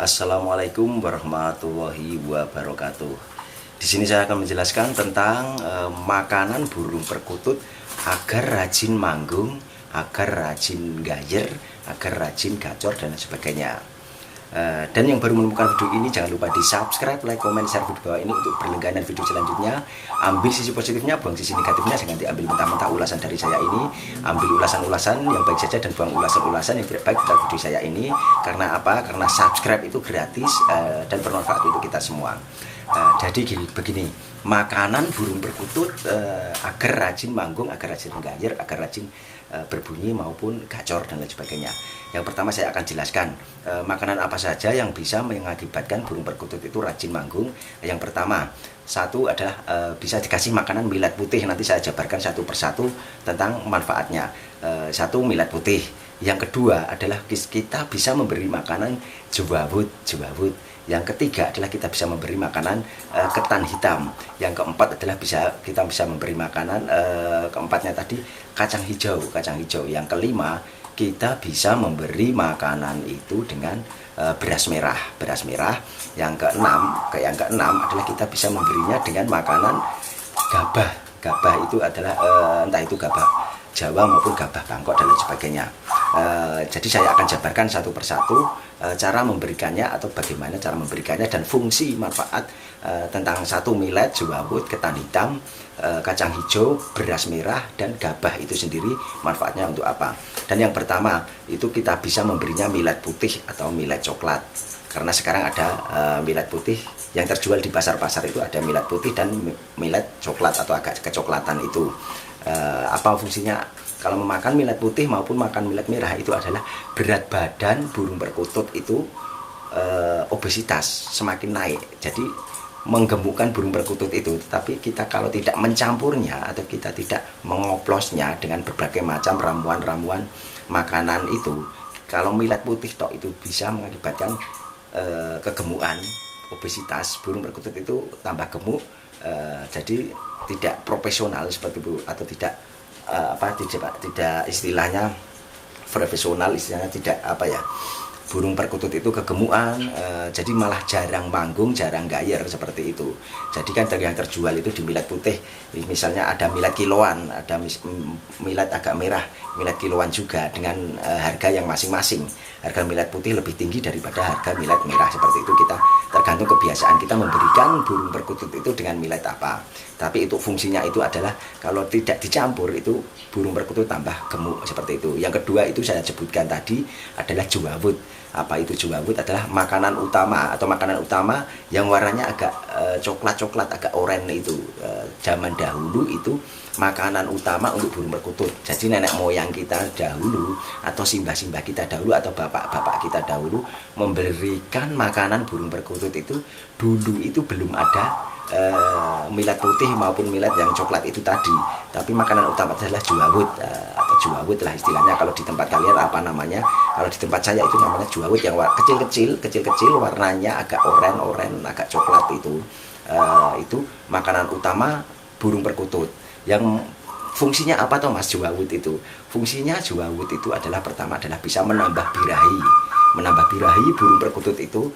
Assalamualaikum warahmatullahi wabarakatuh. Di sini saya akan menjelaskan tentang makanan burung perkutut agar rajin manggung, agar rajin gayer, agar rajin gacor dan sebagainya. Dan yang baru menemukan video ini jangan lupa di subscribe, like, comment, share video bawah ini untuk berlangganan video selanjutnya. Ambil sisi positifnya, buang sisi negatifnya. Jangan diambil mentah-mentah ulasan dari saya ini. Ambil ulasan-ulasan yang baik saja dan buang ulasan-ulasan yang tidak baik dari video saya ini. Karena apa? Karena subscribe itu gratis dan bermanfaat untuk kita semua. Jadi begini, makanan burung perkutut agar rajin manggung, agar rajin gayer, agar rajin berbunyi maupun gacor dan lain sebagainya. Yang pertama saya akan jelaskan makanan apa saja yang bisa mengakibatkan burung perkutut itu rajin manggung. Yang pertama, satu adalah bisa dikasih makanan millet putih. Nanti saya jabarkan satu persatu tentang manfaatnya. Satu, millet putih. Yang kedua adalah kita bisa memberi makanan jewawut. Yang ketiga adalah kita bisa memberi makanan ketan hitam. Yang keempat adalah kita bisa memberi makanan keempatnya tadi kacang hijau. Yang kelima, kita bisa memberi makanan itu dengan beras merah. Yang keenam adalah kita bisa memberinya dengan makanan gabah itu adalah entah itu gabah Jawa maupun gabah Bangkok dan lain sebagainya. Jadi saya akan jabarkan satu persatu cara memberikannya atau bagaimana cara memberikannya dan fungsi manfaat tentang satu millet, jewawut, ketan hitam, kacang hijau, beras merah dan gabah itu sendiri manfaatnya untuk apa. Dan yang pertama itu kita bisa memberinya millet putih atau millet coklat. Karena sekarang ada millet putih yang terjual di pasar-pasar, itu ada millet putih dan millet coklat atau agak kecoklatan itu. Apa fungsinya? Kalau memakan millet putih maupun makan millet merah itu adalah berat badan burung perkutut itu obesitas semakin naik. Jadi menggemukkan burung perkutut itu. Tetapi kita kalau tidak mencampurnya atau kita tidak mengoplosnya dengan berbagai macam ramuan-ramuan makanan itu, kalau millet putih tok itu bisa mengakibatkan kegemukan, obesitas, burung perkutut itu tambah gemuk. Jadi tidak profesional seperti itu, atau tidak tidak istilahnya profesional, istilahnya tidak burung perkutut itu kegemukan, jadi malah jarang manggung, jarang gayer seperti itu. Jadi kan yang terjual itu di millet putih, misalnya ada millet kiloan, ada millet agak merah, millet kiloan juga dengan harga yang masing-masing. Harga millet putih lebih tinggi daripada harga millet merah. Seperti itu, kita tergantung kebiasaan kita memberikan burung perkutut itu dengan millet apa. Tapi itu fungsinya itu adalah kalau tidak dicampur itu burung perkutut tambah gemuk seperti itu. Yang kedua itu saya sebutkan tadi adalah jewawut. Apa itu jewawut? Adalah makanan utama atau makanan utama yang warnanya agak coklat-coklat, agak oranye itu. Zaman dahulu itu makanan utama untuk burung perkutut. Jadi nenek moyang kita dahulu atau simbah-simbah kita dahulu atau bapak-bapak kita dahulu memberikan makanan burung perkutut itu dulu itu belum ada millet putih maupun millet yang coklat itu tadi. Tapi makanan utama adalah jewawut atau jewawut lah istilahnya. Kalau di tempat kalian apa namanya? Kalau di tempat saya itu namanya jewawut, yang kecil-kecil warnanya agak oranye, agak coklat itu. Itu makanan utama burung perkutut. Yang fungsinya apa toh Mas jewawut itu? Fungsinya jewawut itu adalah pertama adalah bisa menambah birahi burung perkutut itu,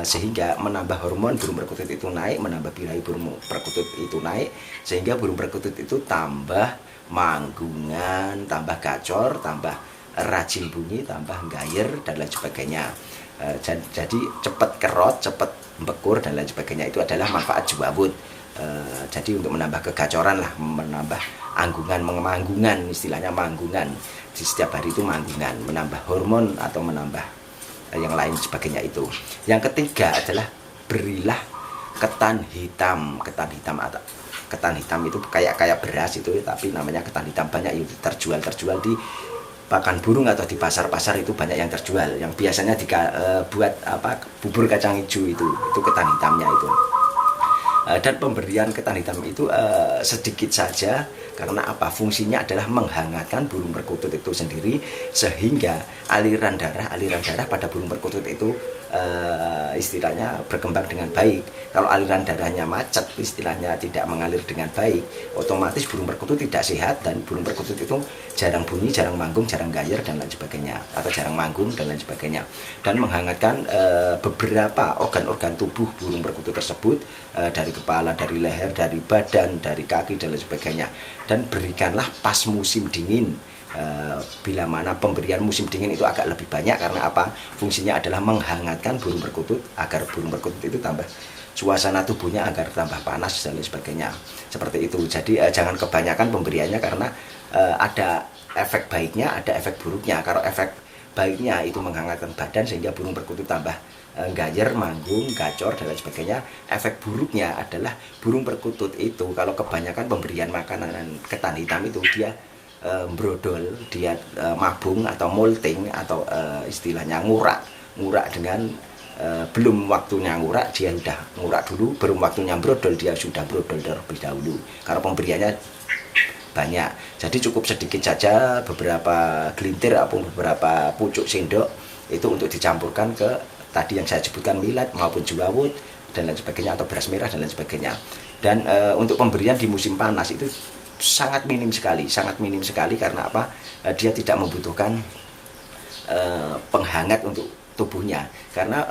sehingga menambah hormon burung perkutut itu naik, menambah birahi burung perkutut itu naik, sehingga burung perkutut itu tambah manggungan, tambah gacor, tambah rajin bunyi, tambah gayer dan lain sebagainya. Jadi cepat kerot, cepat bekur dan lain sebagainya. Itu adalah manfaat jewawut. Jadi untuk menambah kegacoran lah, menambah manggungan, istilahnya manggungan. Di setiap hari itu manggungan, menambah hormon atau menambah yang lain sebagainya itu. Yang ketiga adalah berilah ketan hitam atau ketan hitam itu kayak beras itu, tapi namanya ketan hitam. Banyak itu terjual di pakan burung atau di pasar-pasar, itu banyak yang terjual. Yang biasanya buat bubur kacang hijau itu ketan hitamnya itu. Dan pemberian ketan hitam itu sedikit saja, Karena apa? Fungsinya adalah menghangatkan burung perkutut itu sendiri, sehingga aliran darah pada burung perkutut itu istilahnya berkembang dengan baik. Kalau aliran darahnya macet, istilahnya tidak mengalir dengan baik, otomatis burung perkutut tidak sehat, dan burung perkutut itu jarang bunyi, jarang manggung, jarang gayer dan lain sebagainya, atau jarang manggung dan lain sebagainya. Dan menghangatkan beberapa organ-organ tubuh burung perkutut tersebut, dari kepala, dari leher, dari badan, dari kaki dan lain sebagainya. Dan berikanlah pas musim dingin. Bila mana pemberian musim dingin itu agak lebih banyak, karena apa? Fungsinya adalah menghangatkan burung perkutut agar burung perkutut itu tambah suasana tubuhnya agar tambah panas dan lain sebagainya, seperti itu. Jadi jangan kebanyakan pemberiannya, karena ada efek baiknya, ada efek buruknya. Kalau efek baiknya itu menghangatkan badan sehingga burung perkutut tambah gayer, manggung, gacor dan lain sebagainya. Efek buruknya adalah burung perkutut itu kalau kebanyakan pemberian makanan ketan hitam itu dia brodol, dia mabung atau molting, atau istilahnya ngurak dengan belum waktunya ngurak, dia sudah ngurak dulu, belum waktunya brodol, dia sudah brodol terlebih dahulu. Karena pemberiannya banyak, jadi cukup sedikit saja, beberapa gelintir ataupun beberapa pucuk sendok itu untuk dicampurkan ke tadi yang saya sebutkan, millet maupun juawut dan lain sebagainya, atau beras merah dan lain sebagainya. Dan untuk pemberian di musim panas itu sangat minim sekali, karena apa? Dia tidak membutuhkan penghangat untuk tubuhnya, karena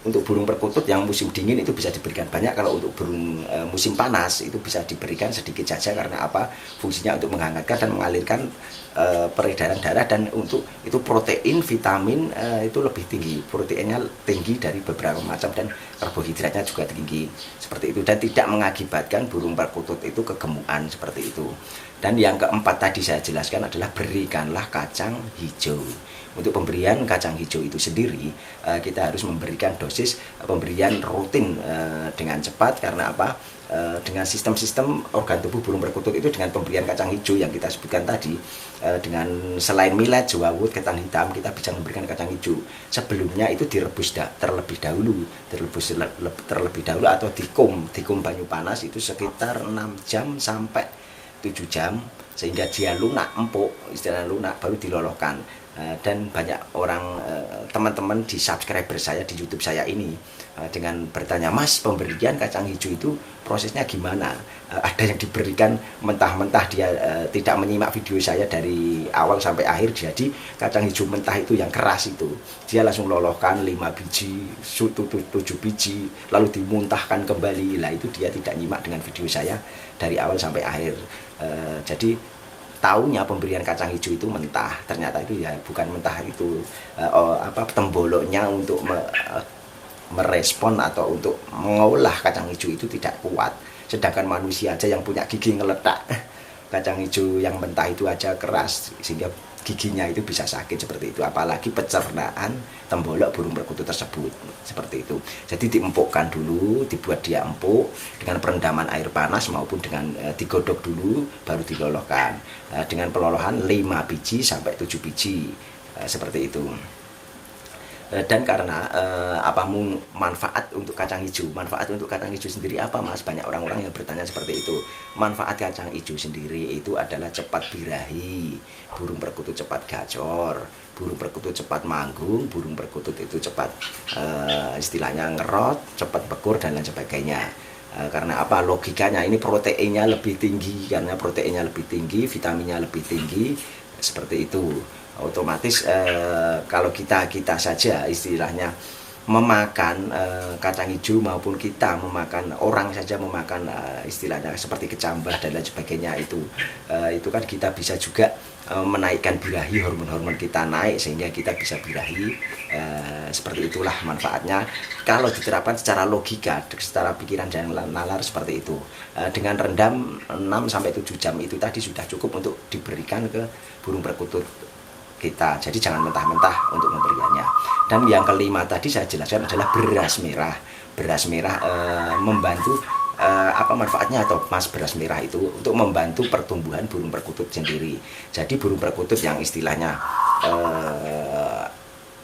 untuk burung perkutut yang musim dingin itu bisa diberikan banyak. Kalau untuk burung musim panas itu bisa diberikan sedikit saja, karena apa? Fungsinya untuk menghangatkan dan mengalirkan peredaran darah, dan untuk itu protein, vitamin itu lebih tinggi, proteinnya tinggi dari beberapa macam, dan karbohidratnya juga tinggi, seperti itu, dan tidak mengakibatkan burung perkutut itu kegemukan, seperti itu. Dan yang keempat tadi saya jelaskan adalah berikanlah kacang hijau. Untuk pemberian kacang hijau itu sendiri, kita harus memberikan dosis pemberian rutin dengan cepat, karena apa? Dengan sistem-sistem organ tubuh burung perkutut itu, dengan pemberian kacang hijau yang kita sebutkan tadi, dengan selain millet, juawut, ketan hitam, kita bisa memberikan kacang hijau. Sebelumnya itu direbus terlebih dahulu, atau dikum banyu panas itu sekitar 6 jam sampai 7 jam, sehingga dia lunak, empuk, istilah lunak, baru diloloskan. Dan banyak orang, teman-teman di subscriber saya di YouTube saya ini dengan bertanya, Mas, pemberian kacang hijau itu prosesnya gimana? Ada yang diberikan mentah-mentah, dia tidak menyimak video saya dari awal sampai akhir. Jadi kacang hijau mentah itu yang keras itu, dia langsung loloskan 5 biji, 7 biji, lalu dimuntahkan kembali. Lah itu dia tidak nyimak dengan video saya dari awal sampai akhir. Jadi taunya pemberian kacang hijau itu mentah, ternyata itu ya bukan mentah, itu temboloknya untuk merespon atau untuk mengolah kacang hijau itu tidak kuat. Sedangkan manusia aja yang punya gigi ngeletak kacang hijau yang mentah itu aja keras, sehingga giginya itu bisa sakit, seperti itu. Apalagi pencernaan tembolok burung perkutut tersebut, seperti itu. Jadi diempukkan dulu, dibuat dia empuk dengan perendaman air panas maupun dengan digodok dulu baru diloloskan, dengan pelolohan 5 biji sampai 7 biji, seperti itu. Dan karena manfaat untuk kacang hijau, sendiri apa, Mas? Banyak orang-orang yang bertanya seperti itu. Manfaat kacang hijau sendiri itu adalah cepat birahi, burung perkutut cepat gacor, burung perkutut cepat manggung, burung perkutut itu cepat istilahnya ngerot, cepat bekur dan lain sebagainya. Karena apa? Logikanya ini proteinnya lebih tinggi, karena proteinnya lebih tinggi, vitaminnya lebih tinggi, seperti itu. Otomatis kalau kita saja istilahnya memakan kacang hijau, maupun kita memakan, orang saja memakan istilahnya seperti kecambah dan lain sebagainya, itu kan kita bisa juga menaikkan birahi, hormon-hormon kita naik sehingga kita bisa birahi, seperti itulah manfaatnya kalau diterapkan secara logika, secara pikiran dan nalar, seperti itu. Dengan rendam 6-7 jam itu tadi sudah cukup untuk diberikan ke burung perkutut kita. Jadi jangan mentah-mentah untuk pemberiannya. Dan yang kelima tadi saya jelaskan adalah beras merah. Beras merah membantu apa manfaatnya, atau Mas? Beras merah itu untuk membantu pertumbuhan burung perkutut sendiri. Jadi burung perkutut yang istilahnya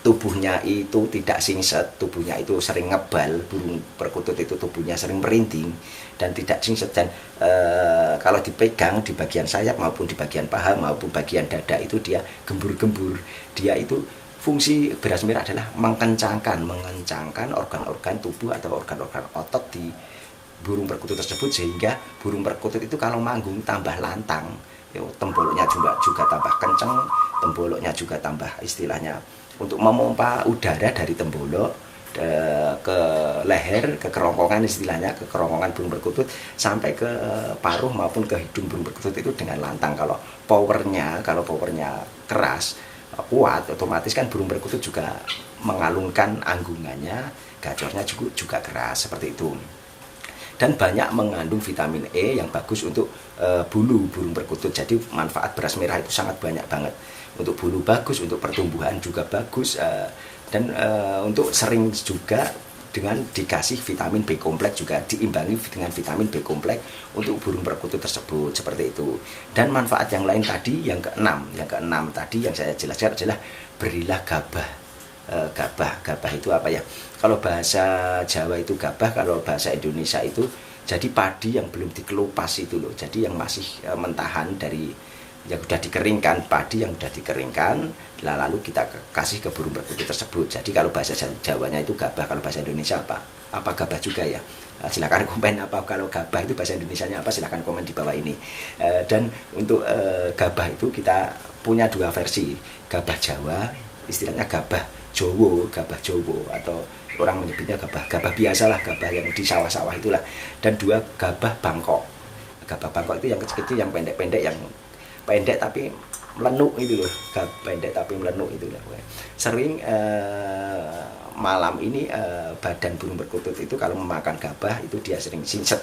tubuhnya itu tidak singset, tubuhnya itu sering ngebal, burung perkutut itu tubuhnya sering merinding dan tidak singset, dan kalau dipegang di bagian sayap maupun di bagian paha maupun bagian dada itu dia gembur-gembur. Dia itu fungsi beras merah adalah mengencangkan organ-organ tubuh atau organ-organ otot di burung perkutut tersebut, sehingga burung perkutut itu kalau manggung tambah lantang, temboloknya juga tambah kenceng, temboloknya juga tambah istilahnya untuk memompa udara dari tembolok ke leher, ke kerongkongan, istilahnya ke kerongkongan burung perkutut sampai ke paruh maupun ke hidung burung perkutut itu dengan lantang. Kalau powernya keras, kuat, otomatis kan burung perkutut juga mengalunkan anggungannya, gacornya juga keras seperti itu. Dan banyak mengandung vitamin E yang bagus untuk bulu burung perkutut. Jadi manfaat beras merah itu sangat banyak banget. Untuk bulu bagus, untuk pertumbuhan juga bagus, dan untuk sering juga dengan dikasih vitamin B kompleks, juga diimbangi dengan vitamin B kompleks untuk burung perkutut tersebut, seperti itu. Dan manfaat yang lain tadi, yang keenam tadi yang saya jelaskan adalah berilah gabah. Gabah itu apa ya? Kalau bahasa Jawa itu gabah, kalau bahasa Indonesia itu jadi padi yang belum dikelupas itu loh. Jadi yang masih mentahan dari yang sudah dikeringkan, padi yang sudah dikeringkan, lalu kita kasih ke burung perkutut tersebut. Jadi kalau bahasa Jawanya itu gabah, kalau bahasa Indonesia apa gabah juga ya. Silakan komen apa kalau gabah itu bahasa Indonesianya apa, silakan komen di bawah ini. Dan untuk gabah itu kita punya dua versi, gabah Jawa, istilahnya gabah Jowo, atau orang menyebutnya gabah biasalah, gabah yang di sawah-sawah itulah. Dan dua gabah Bangkok. Gabah Bangkok itu yang kecil-kecil, yang pendek-pendek, yang pendek tapi melenuk itu loh, pendek tapi melenuk itu loh. Sering malam ini badan burung perkutut itu kalau memakan gabah itu dia sering singset,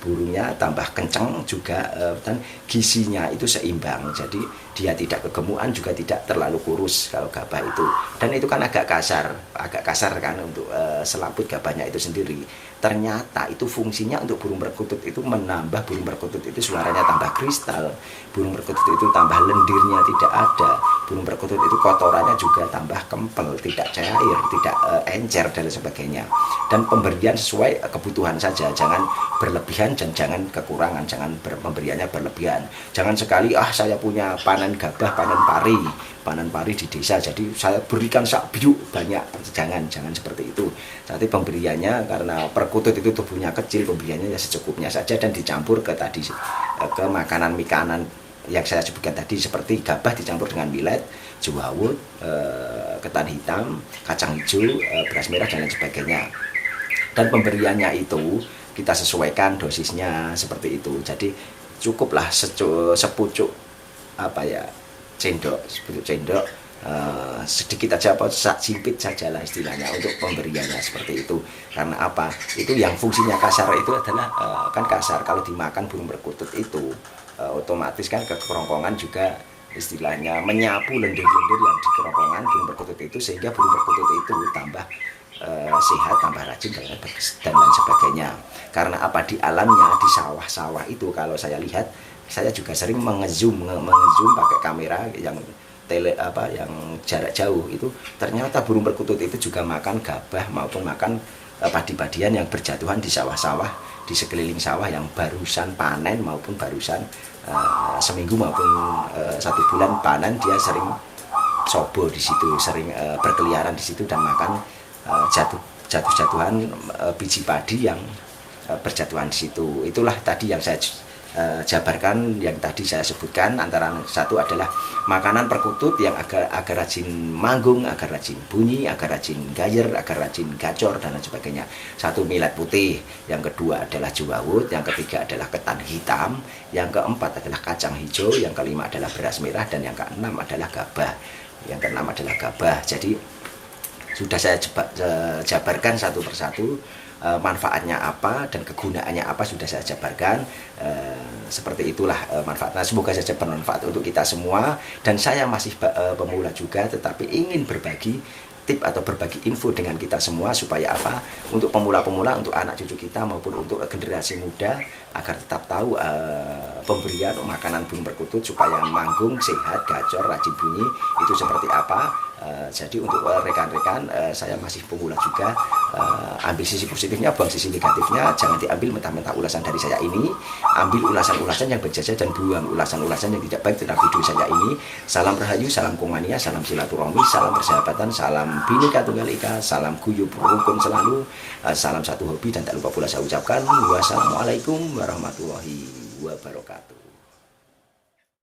burungnya tambah kencang juga, dan gizinya itu seimbang, jadi dia tidak kegemukan juga tidak terlalu kurus kalau gabah itu. Dan itu kan agak kasar kan untuk selaput gabahnya itu sendiri. Ternyata itu fungsinya untuk burung perkutut itu menambah burung perkutut itu suaranya tambah kristal, burung perkutut itu tambah lendirnya tidak ada, burung perkutut itu kotorannya juga tambah kempel, tidak cair, tidak encer dan sebagainya. Dan pemberian sesuai kebutuhan saja, jangan berlebihan dan jangan kekurangan, jangan pemberiannya berlebihan. Jangan sekali saya punya panen gabah, panen pari di desa, jadi saya berikan sak biuk banyak. Jangan seperti itu. Nanti pemberiannya, karena perkutut itu tubuhnya kecil, pemberiannya ya secukupnya saja dan dicampur ke makanan yang saya sebutkan tadi, seperti gabah dicampur dengan millet, jewawut, ketan hitam, kacang hijau, beras merah dan lain sebagainya. Dan pemberiannya itu kita sesuaikan dosisnya seperti itu. Jadi cukuplah sepucuk sepucuk sendok, sedikit aja, simpit sajalah istilahnya untuk pemberiannya seperti itu. Karena apa? Itu yang fungsinya kasar itu adalah kan kasar kalau dimakan burung perkutut itu otomatis kan ke kerongkongan juga istilahnya menyapu lendir-lendir yang di kerongkongan burung perkutut itu, sehingga burung perkutut itu tambah sehat, tambah rajin dan lain sebagainya. Karena apa? Di alamnya, di sawah-sawah itu kalau saya lihat, saya juga sering mengezoom pakai kamera yang yang jarak jauh itu, ternyata burung perkutut itu juga makan gabah maupun makan padi-padian yang berjatuhan di sawah-sawah, di sekeliling sawah yang barusan panen maupun barusan seminggu maupun 1 bulan panen. Dia sering sobo di situ, sering berkeliaran di situ dan makan jatuh-jatuhan biji padi yang berjatuhan di situ. Itulah tadi yang saya jabarkan, yang tadi saya sebutkan. Antara satu adalah makanan perkutut yang agar rajin manggung, agar rajin bunyi, agar rajin gayer, agar rajin gacor dan lain sebagainya. Satu millet putih, yang kedua adalah jewawut, yang ketiga adalah ketan hitam, yang keempat adalah kacang hijau, yang kelima adalah beras merah, dan yang keenam adalah gabah. Jadi sudah saya jabarkan satu persatu, manfaatnya apa dan kegunaannya apa sudah saya jabarkan. Seperti itulah manfaatnya. Semoga saja bermanfaat untuk kita semua. Dan saya masih pemula juga, tetapi ingin berbagi tip atau berbagi info dengan kita semua, supaya apa? Untuk pemula-pemula, untuk anak cucu kita maupun untuk generasi muda, agar tetap tahu pemberian makanan burung perkutut supaya manggung, sehat, gacor, rajin bunyi itu seperti apa. Jadi untuk rekan-rekan, saya masih pemula juga, ambil sisi positifnya, buang sisi negatifnya. Jangan diambil mentah-mentah ulasan dari saya ini. Ambil ulasan-ulasan yang berjasa dan buang ulasan-ulasan yang tidak baik tentang video saya ini. Salam Rahayu, salam Komania, salam silaturahmi, salam persahabatan, salam Bhinneka Tunggal Ika, salam guyub rukun selalu, salam satu hobi, dan tak lupa pula saya ucapkan wassalamualaikum warahmatullahi wabarakatuh.